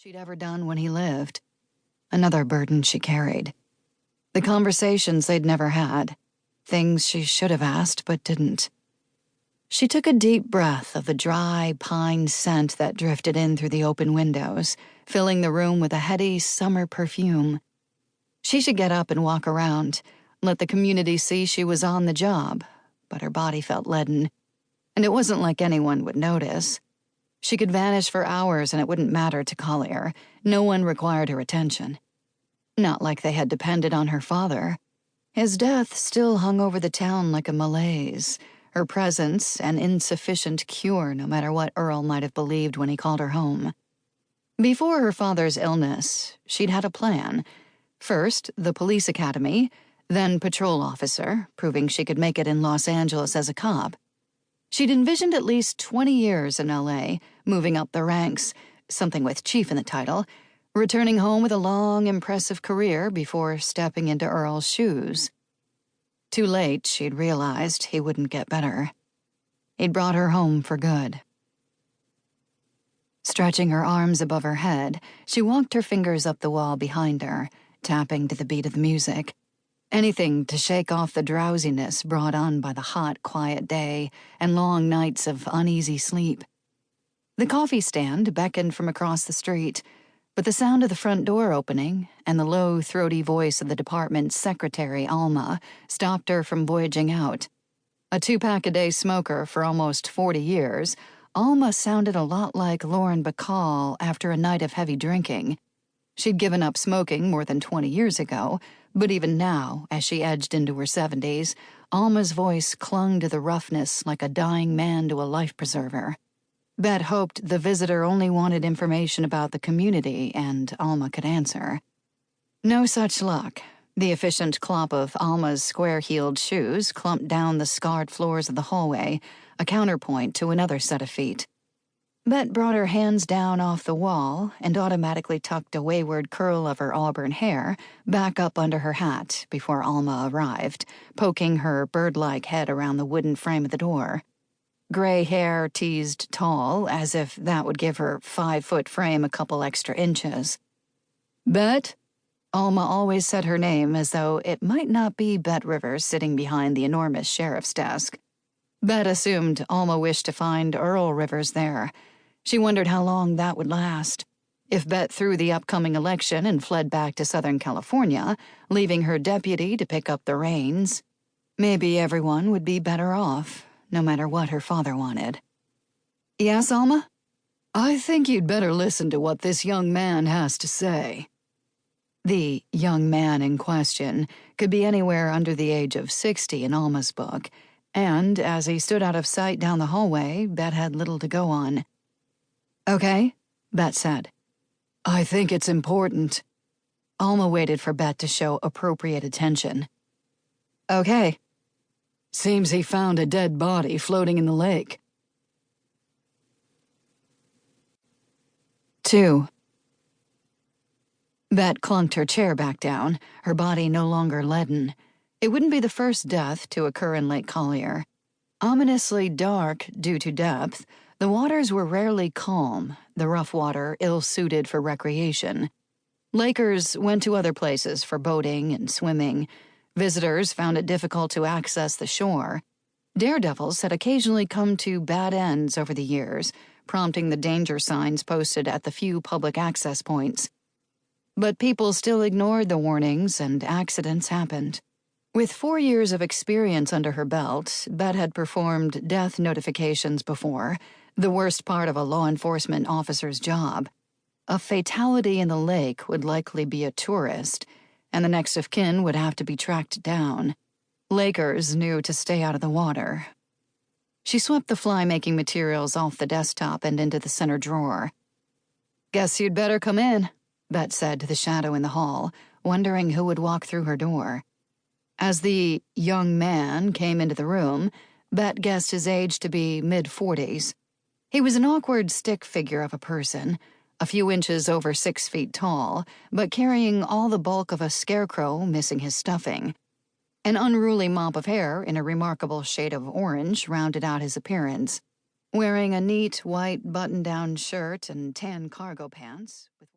she'd ever done when he lived. Another burden she carried. The conversations they'd never had. Things she should have asked but didn't. She took a deep breath of the dry pine scent that drifted in through the open windows, filling the room with a heady summer perfume. She should get up and walk around, let the community see she was on the job, but her body felt leaden, and it wasn't like anyone would notice. She could vanish for hours and it wouldn't matter to Collier. No one required her attention. Not like they had depended on her father. His death still hung over the town like a malaise, her presence an insufficient cure no matter what Earl might have believed when he called her home. Before her father's illness, she'd had a plan. First, the police academy, then patrol officer, proving she could make it in Los Angeles as a cop. She'd envisioned at least 20 years in L.A., moving up the ranks, something with chief in the title, returning home with a long, impressive career before stepping into Earl's shoes. Too late, she'd realized he wouldn't get better. He'd brought her home for good. Stretching her arms above her head, she walked her fingers up the wall behind her, tapping to the beat of the music. Anything to shake off the drowsiness brought on by the hot, quiet day and long nights of uneasy sleep. The coffee stand beckoned from across the street, but the sound of the front door opening and the low, throaty voice of the department's secretary, Alma, stopped her from voyaging out. A 2-pack-a-day smoker for almost 40 years, Alma sounded a lot like Lauren Bacall after a night of heavy drinking. She'd given up smoking more than 20 years ago, but even now, as she edged into her 70s, Alma's voice clung to the roughness like a dying man to a life preserver. Bet hoped the visitor only wanted information about the community, and Alma could answer. No such luck. The efficient clop of Alma's square-heeled shoes clumped down the scarred floors of the hallway, a counterpoint to another set of feet. Bet brought her hands down off the wall and automatically tucked a wayward curl of her auburn hair back up under her hat before Alma arrived, poking her bird-like head around the wooden frame of the door. Gray hair teased tall, as if that would give her 5-foot frame a couple extra inches. Bet? Alma always said her name as though it might not be Bet Rivers sitting behind the enormous sheriff's desk. Bet assumed Alma wished to find Earl Rivers there. She wondered how long that would last. If Bet threw the upcoming election and fled back to Southern California, leaving her deputy to pick up the reins, maybe everyone would be better off, no matter what her father wanted. Yes, Alma? I think you'd better listen to what this young man has to say. The young man in question could be anywhere under the age of 60 in Alma's book, and as he stood out of sight down the hallway, Bet had little to go on. Okay, Bet said. I think it's important. Alma waited for Bet to show appropriate attention. Okay. Seems he found a dead body floating in the lake. 2. Bet clunked her chair back down, her body no longer leaden. It wouldn't be the first death to occur in Lake Collier. Ominously dark due to depth, the waters were rarely calm, the rough water ill-suited for recreation. Lakers went to other places for boating and swimming. Visitors found it difficult to access the shore. Daredevils had occasionally come to bad ends over the years, prompting the danger signs posted at the few public access points. But people still ignored the warnings, and accidents happened. With 4 years of experience under her belt, Bet had performed death notifications before, the worst part of a law enforcement officer's job. A fatality in the lake would likely be a tourist, and the next of kin would have to be tracked down. Lakers knew to stay out of the water. She swept the fly-making materials off the desktop and into the center drawer. Guess you'd better come in, Bet said to the shadow in the hall, wondering who would walk through her door. As the young man came into the room, Bet guessed his age to be mid-40s. He was an awkward stick figure of a person, a few inches over 6 feet tall, but carrying all the bulk of a scarecrow missing his stuffing. An unruly mop of hair in a remarkable shade of orange rounded out his appearance. Wearing a neat white button-down shirt and tan cargo pants with